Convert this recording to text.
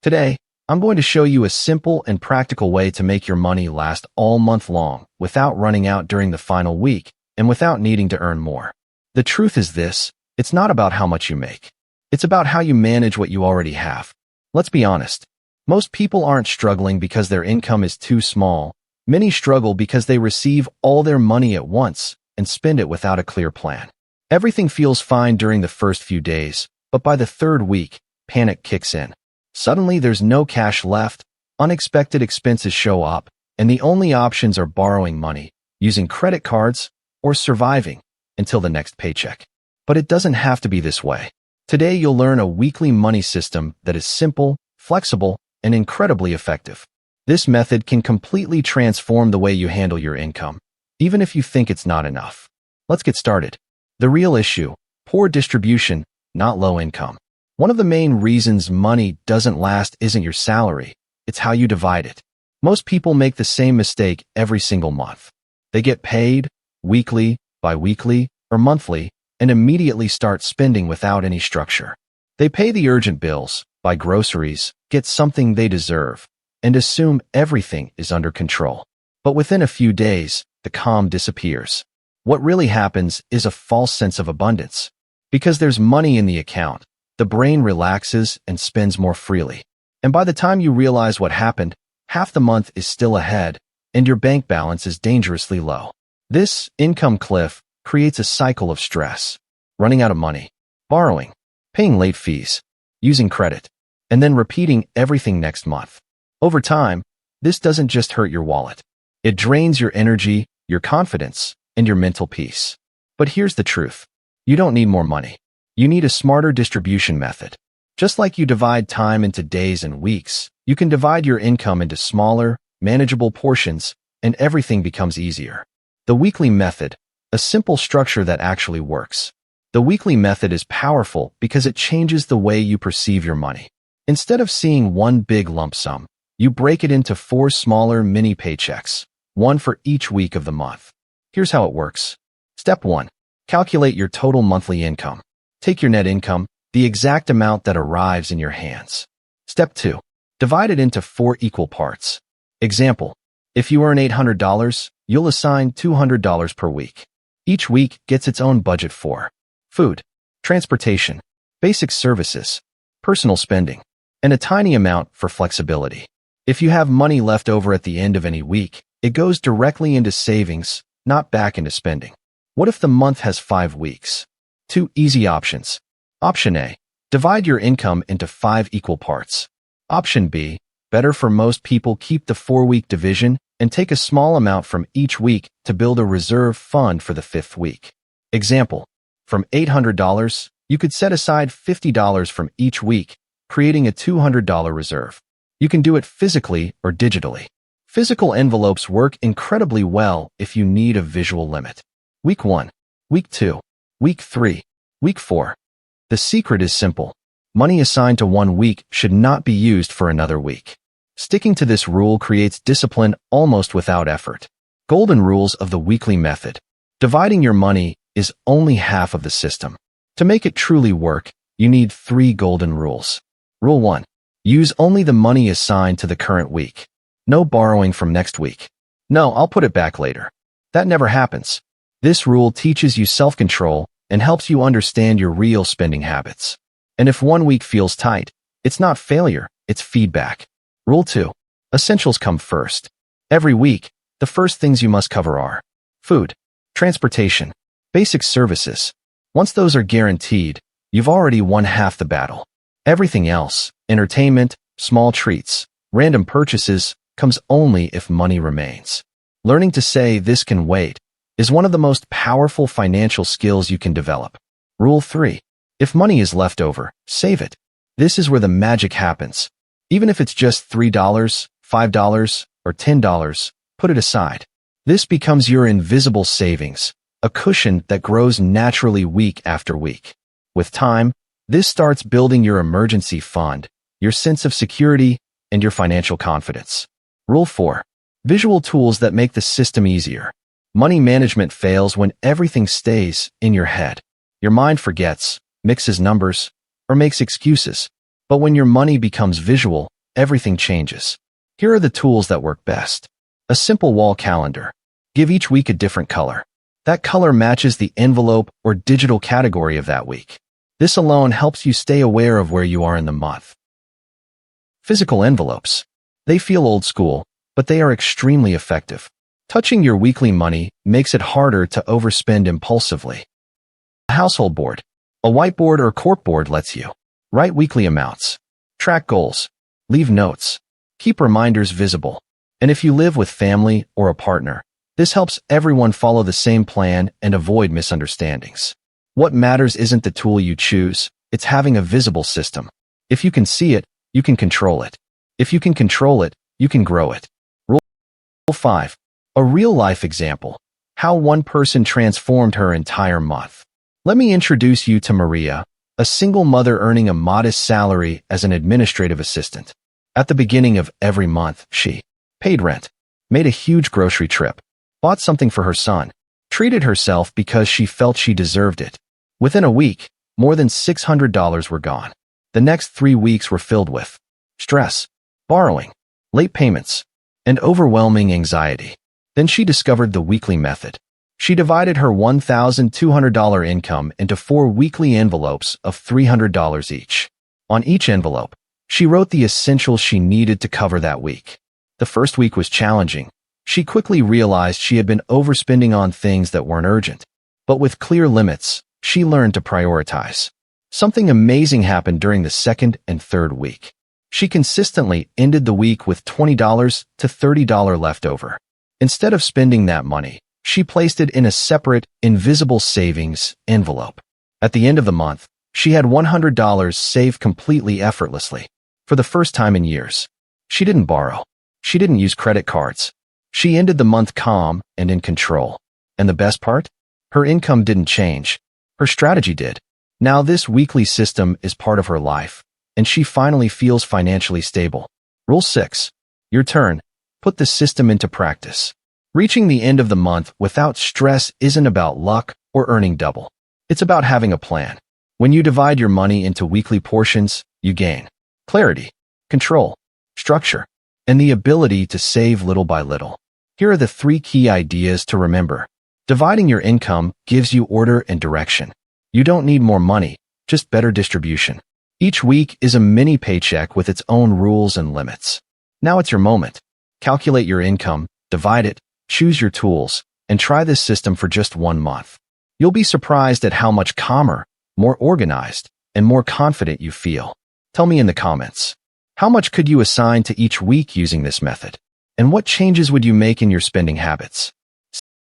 Today, I'm going to show you a simple and practical way to make your money last all month long without running out during the final week and without needing to earn more. The truth is this: it's not about how much you make. It's about how you manage what you already have. Let's be honest. Most people aren't struggling because their income is too small. Many struggle because they receive all their money at once and spend it without a clear plan. Everything feels fine during the first few days, but by the third week, panic kicks in. Suddenly, there's no cash left, unexpected expenses show up, and the only options are borrowing money, using credit cards, or surviving until the next paycheck. But it doesn't have to be this way. Today, you'll learn a weekly money system that is simple, flexible, and incredibly effective. This method can completely transform the way you handle your income, even if you think it's not enough. Let's get started. The real issue: poor distribution, not low income. One of the main reasons money doesn't last isn't your salary, it's how you divide it. Most people make the same mistake every single month. They get paid weekly, bi-weekly, or monthly, and immediately start spending without any structure. They pay the urgent bills, buy groceries, get something they deserve, and assume everything is under control. But within a few days, the calm disappears. What really happens is a false sense of abundance. Because there's money in the account, the brain relaxes and spends more freely. And by the time you realize what happened, half the month is still ahead, and your bank balance is dangerously low. This income cliff creates a cycle of stress: running out of money, borrowing, paying late fees, using credit, and then repeating everything next month. Over time, this doesn't just hurt your wallet. It drains your energy, your confidence, and your mental peace. But here's the truth: you don't need more money. You need a smarter distribution method. Just like you divide time into days and weeks, you can divide your income into smaller, manageable portions, and everything becomes easier. The weekly method, a simple structure that actually works. The weekly method is powerful because it changes the way you perceive your money. Instead of seeing one big lump sum, you break it into 4 smaller mini paychecks, one for each week of the month. Here's how it works. Step 1. Calculate your total monthly income. Take your net income, the exact amount that arrives in your hands. Step 2. Divide it into 4 equal parts. Example: if you earn $800, you'll assign $200 per week. Each week gets its own budget for food, transportation, basic services, personal spending, and a tiny amount for flexibility. If you have money left over at the end of any week, it goes directly into savings, not back into spending. What if the month has 5 weeks? 2 easy options. Option A: divide your income into 5 equal parts. Option B: better for most people, keep the 4-week division and take a small amount from each week to build a reserve fund for the 5th week. Example: from $800, you could set aside $50 from each week, creating a $200 reserve. You can do it physically or digitally. Physical envelopes work incredibly well if you need a visual limit. Week 1, Week 2, Week 3, Week 4. The secret is simple. Money assigned to one week should not be used for another week. Sticking to this rule creates discipline almost without effort. Golden rules of the weekly method. Dividing your money is only half of the system. To make it truly work, you need 3 golden rules. Rule 1. Use only the money assigned to the current week. No borrowing from next week. No, I'll put it back later. That never happens. This rule teaches you self-control and helps you understand your real spending habits. And if one week feels tight, it's not failure, it's feedback. Rule 2. Essentials come first. Every week, the first things you must cover are food, transportation, basic services. Once those are guaranteed, you've already won half the battle. Everything else, entertainment, small treats, random purchases, comes only if money remains. Learning to say "this can wait" is one of the most powerful financial skills you can develop. Rule 3. If money is left over, save it. This is where the magic happens. Even if it's just $3, $5, or $10, put it aside. This becomes your invisible savings, a cushion that grows naturally week after week. With time, this starts building your emergency fund, your sense of security, and your financial confidence. Rule 4. Visual tools that make the system easier. Money management fails when everything stays in your head. Your mind forgets, mixes numbers, or makes excuses. But when your money becomes visual, everything changes. Here are the tools that work best. A simple wall calendar. Give each week a different color. That color matches the envelope or digital category of that week. This alone helps you stay aware of where you are in the month. Physical envelopes. They feel old school, but they are extremely effective. Touching your weekly money makes it harder to overspend impulsively. A household board. A whiteboard or corkboard lets you write weekly amounts, track goals, leave notes, keep reminders visible. And if you live with family or a partner, this helps everyone follow the same plan and avoid misunderstandings. What matters isn't the tool you choose, it's having a visible system. If you can see it, you can control it. If you can control it, you can grow it. Rule 5. A real-life example. How one person transformed her entire month. Let me introduce you to Maria, a single mother earning a modest salary as an administrative assistant. At the beginning of every month, she paid rent, made a huge grocery trip, bought something for her son, treated herself because she felt she deserved it. Within a week, more than $600 were gone. The next 3 weeks were filled with stress, borrowing, late payments, and overwhelming anxiety. Then she discovered the weekly method. She divided her $1,200 income into 4 weekly envelopes of $300 each. On each envelope, she wrote the essentials she needed to cover that week. The first week was challenging. She quickly realized she had been overspending on things that weren't urgent. But with clear limits, she learned to prioritize. Something amazing happened during the second and third week. She consistently ended the week with $20 to $30 left over. Instead of spending that money, she placed it in a separate, invisible savings envelope. At the end of the month, she had $100 saved completely effortlessly. For the first time in years, she didn't borrow. She didn't use credit cards. She ended the month calm and in control. And the best part? Her income didn't change. Her strategy did. Now this weekly system is part of her life, and she finally feels financially stable. Rule 6. Your turn. Put the system into practice. Reaching the end of the month without stress isn't about luck or earning double. It's about having a plan. When you divide your money into weekly portions, you gain clarity, control, structure, and the ability to save little by little. Here are the 3 key ideas to remember. Dividing your income gives you order and direction. You don't need more money, just better distribution. Each week is a mini paycheck with its own rules and limits. Now it's your moment. Calculate your income, divide it, choose your tools, and try this system for just 1 month. You'll be surprised at how much calmer, more organized, and more confident you feel. Tell me in the comments. How much could you assign to each week using this method? And what changes would you make in your spending habits?